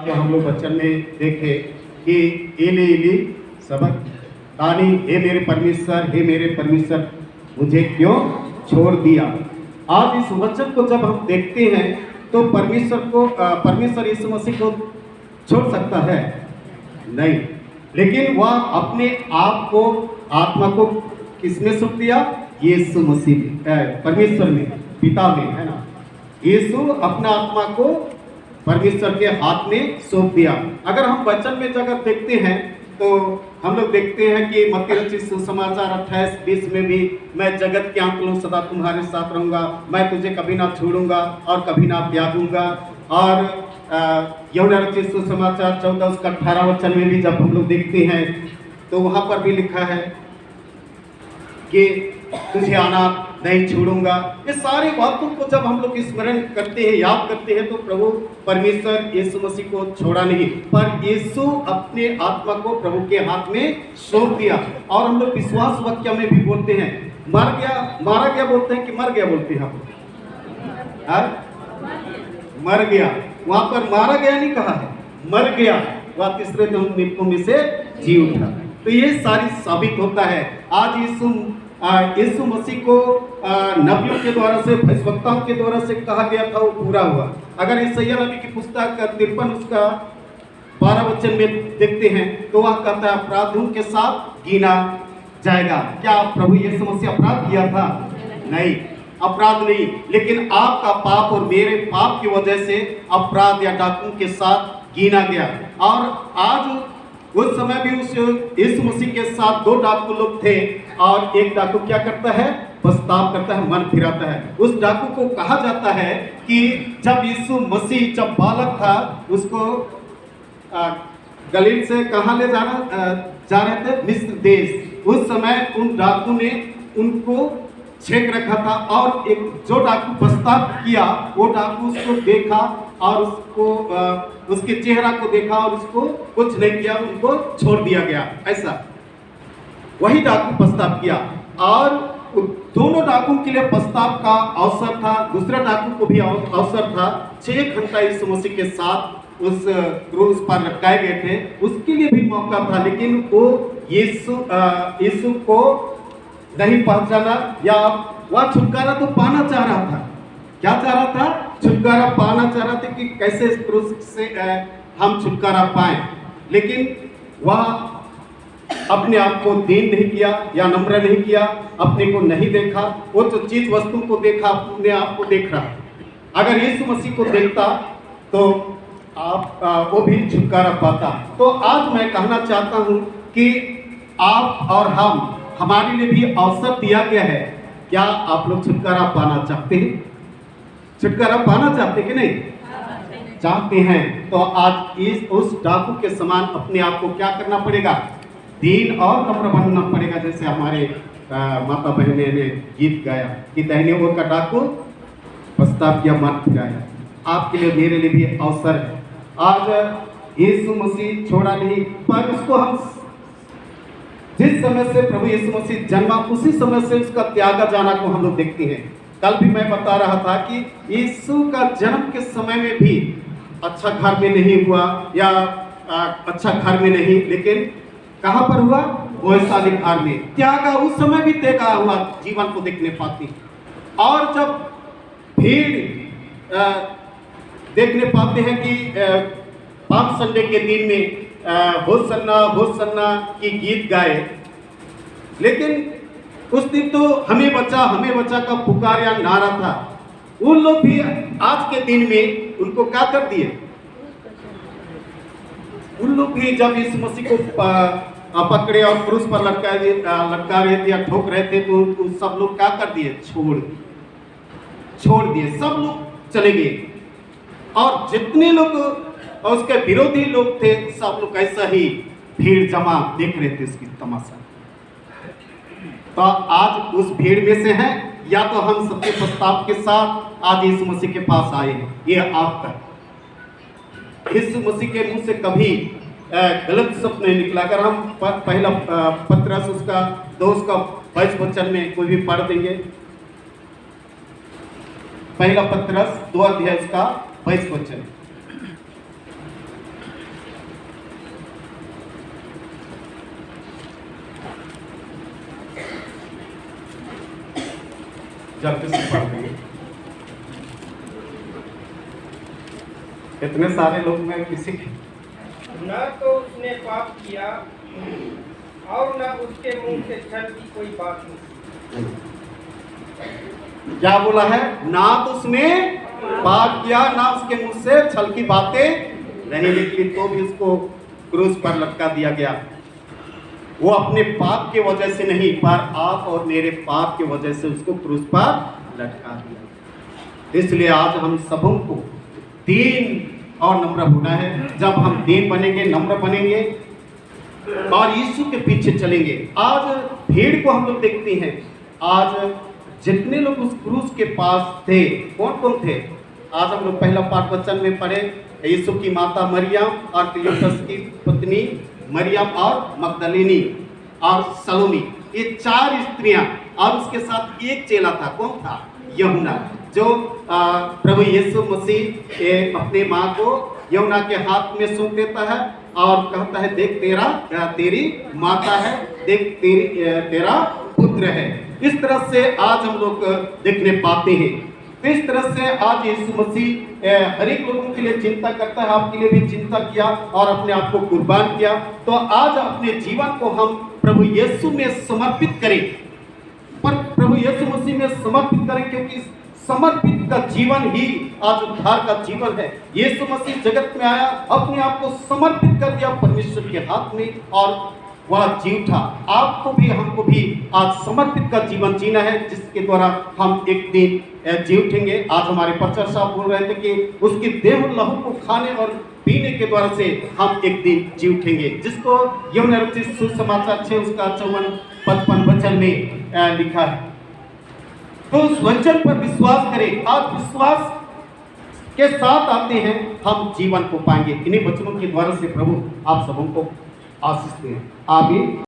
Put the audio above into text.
जो हम लोग बच्चन में देखे कि एली एली सबक तानी, हे मेरे परमेश्वर मुझे क्यों छोड़ दिया। आज इस वचन को जब हम देखते हैं तो परमेश्वर यीशु मसीह को छोड़ सकता है नहीं, लेकिन वह अपने आप को, आत्मा को किसमें सौंप दिया? यीशु मसीह में, परमेश्वर में, पिता में, है ना। यीशु अपना आत्मा को परमेश्वर के हाथ में सौंप दिया। अगर हम वचन में जगह देखते हैं तो हम लोग देखते हैं कि मत्ती रचित सुसमाचार 28:20 में भी, मैं जगत के अंत में सदा तुम्हारे साथ रहूंगा, मैं तुझे कभी ना छोड़ूंगा और कभी ना त्यागूंगा। और यूहन्ना रचित सुसमाचार 14:18 वचन में भी जब हम लोग देखते हैं तो वहां पर भी लिखा है कि तुझे आना नहीं छोड़ूंगा। ये सारी बातों को जब हम लोग स्मरण करते हैं, याद करते हैं, तो प्रभु परमेश्वर यीशु मसीह को छोड़ा नहीं, पर यीशु अपने आत्मा को प्रभु के हाथ में सौंप दिया। और हम लोग विश्वास वाक्य में भी बोलते हैं मर गया, मारा गया बोलते हैं कि मर गया बोलते हैं हम? मर गया। वहां पर मारा गया नहीं कहा है, मर गया, वह तीसरे दिन मृतकों में से जी उठा। तो ये सारी साबित होता है। आज यीशु मसीह को नबियों के द्वारा से, भविष्यवक्ताओं के द्वारा से कहा गया था, वो पूरा हुआ। अगर यशायाह नबी की पुस्तक 53 उसका 12 वचन में देखते हैं तो वह कहता है अपराधियों के साथ गिना जाएगा। क्या प्रभु यीशु मसीह अपराध किया था? नहीं, अपराध नहीं, लेकिन आपका पाप और मेरे पाप की वजह से अपराध या डाकुओं के साथ गिना गया। और आज उस समय भी उस यीशु मसीह के साथ 2 डाकू लोग थे, और एक डाकू क्या करता है? पछतावा करता है, मन फिराता है। उस डाकू को कहा जाता है कि जब यीशु मसीह जब बालक था, उसको गलील से कहाँ ले जा रहे थे? मिस्र देश। उस समय उन डाकू ने उनको छेक रखा था, और एक जो डाकू पछतावा किया, वो डाकू उसको देखा और उसको उसके चेहरा को देखा और उसको कुछ नहीं किया, उनको छोड़ दिया गया। ऐसा वही डाकू पछतावा किया, और दोनों डाकू के लिए पछतावा का अवसर था, दूसरा डाकू को भी अवसर था। 6 घंटा यीशु मसीह के साथ उस क्रूस पर लटकाए गए थे, उसके लिए भी मौका था, लेकिन वो यीशु को नहीं पहचाना, या वह छुटकारा तो पाना चाह रहा था। क्या चाह रहा था? छुटकारा पाना चाह रहा था कि कैसे इस क्रूस से हम छुटकारा पाएं, लेकिन वह अपने आप को दीन नहीं किया या नम्र नहीं किया, अपने को नहीं देखा। वो तो चीज वस्तु को देखा, अपने आप को देख रहा। अगर यीशु मसीह को देखता तो वो भी छुटकारा पाता। तो आज मैं कहना चाहता हूं कि आप और हमारे लिए भी अवसर दिया गया है। क्या आप लोग छुटकारा पाना चाहते हैं? छुटकारा पाना चाहते कि नहीं? चाहते हैं। तो आज उस डाकू के समान अपने आप को क्या करना पड़ेगा? दीन और नम्र बनना पड़ेगा। जैसे हमारे माता बहने ने गीत गाया कि दाहिने ओर का डाकू पछतावा किया, मन फिराया। आपके लिए, मेरे लिए भी अवसर है। आज यीशु मसीह छोड़ा नहीं, पर उसको हम जिस समय से प्रभु यीशु मसीह जन्मा, उसी समय से उसका त्यागा जाना को हम लोग देखते हैं। कल भी मैं बता रहा था कि यीशु का जन्म के समय में भी अच्छा घर में नहीं हुआ, या अच्छा घर में नहीं, लेकिन कहाँ पर हुआ? वैशाली घर में। त्यागा उस समय भी त्यागा हुआ, जीवन को देखने पाती। और जब भीड़ देखने पाते हैं कि पाम संडे के दिन में होसन्ना होसन्ना की गीत गाए, लेकिन उस दिन तो हमें बचा का पुकार या नारा था। उन लोग भी आज के दिन में उनको क्या कर दिए? उन लोग भी जब इस मसीह को पकड़े और क्रूस पर लटका रहे थे या ठोक रहे थे, तो सब लोग क्या कर दिए? छोड़ दिए, सब लोग चले गए। और जितने लोग उसके विरोधी लोग थे, सब लोग ऐसा ही भीड़ जमा देख रहे थे उसकी तमाशा। तो आज उस भीड़ में से हैं, या तो हम सबके प्रस्ताव के साथ आज यीशु मसीह के पास आए हैं। ये आप तक यीशु मसीह के मुंह से कभी गलत शब्द नहीं निकला। अगर हम पहला पत्रस उसका 2 उसका 22 वचन में कोई भी पढ़ देंगे, पहला पत्रस 2 अध्याय उसका 22 वचन। जल्दी से पढ़ देंगे। इतने सारे लोग में किसी न तो उसने पाप किया और न उसके मुंह से छल की कोई बात नहीं। क्या बोला है? ना तो उसने पाप किया, ना उसके मुंह से छल की बातें नहीं निकली, तो भी उसको क्रूस पर लटका दिया गया। वो अपने पाप के वजह से नहीं, पर आप और मेरे पाप के वजह से उसको क्रूस पर लटका दिया। इसलिए आज हम सबों को दीन और नम्र होना है। जब हम दीन बनेंगे, नम्र बनेंगे और यीशु के पीछे चलेंगे। आज भीड़ को हम लोग देखते हैं, आज जितने लोग उस क्रूस के पास थे, कौन कौन थे? आज हम लोग पहला पाठ वचन में पढ़े, यीशु की माता मरियम और क्लियोपस की पत्नी मरियम और मगदलिनी और सलोमी, ये 4 स्त्रियां, और उसके साथ एक चेला था। कौन था? यूहन्ना, जो प्रभु यीशु मसीह अपने माँ को यूहन्ना के हाथ में सौंप देता है और कहता है, देख तेरी माता है, देख तेरा पुत्र है। इस तरह से आज हम लोग देखने पाते हैं। तो इस तरह से आज यीशु मसीह हर एक लोगों के लिए चिंता करता है, आपके लिए भी चिंता किया और अपने आप को कुर्बान किया। तो आज अपने जीवन को हम प्रभु यीशु में समर्पित करें, पर प्रभु यीशु मसीह में समर्पित करें, क्योंकि समर्पित का जीवन ही आज उद्धार का जीवन है। यीशु मसीह जगत में आया, अपने आप को समर्पित कर दिया परमेश्वर के हाथ में और वह जी उठा। आपको भी हमको भी आज समर्पित का जीवन जीना है, जिसके द्वारा हम एक दिन जी उठेंगे। आज हमारे प्रचारक साहब बोल रहे थे कि उसकी देह और लहू को खाने और पीने के द्वारा से हम एक दिन जी उठेंगे, जिसको यूहन्ना रचित सुसमाचार 6 उसका 54-55 वचन में लिखा है। तो उस वचन पर विश्वास करें। आज विश्वास के साथ आते हैं, हम जीवन को पाएंगे। इन्हीं वचनों के द्वारा से प्रभु आप सबों को आशीष दें। आमीन।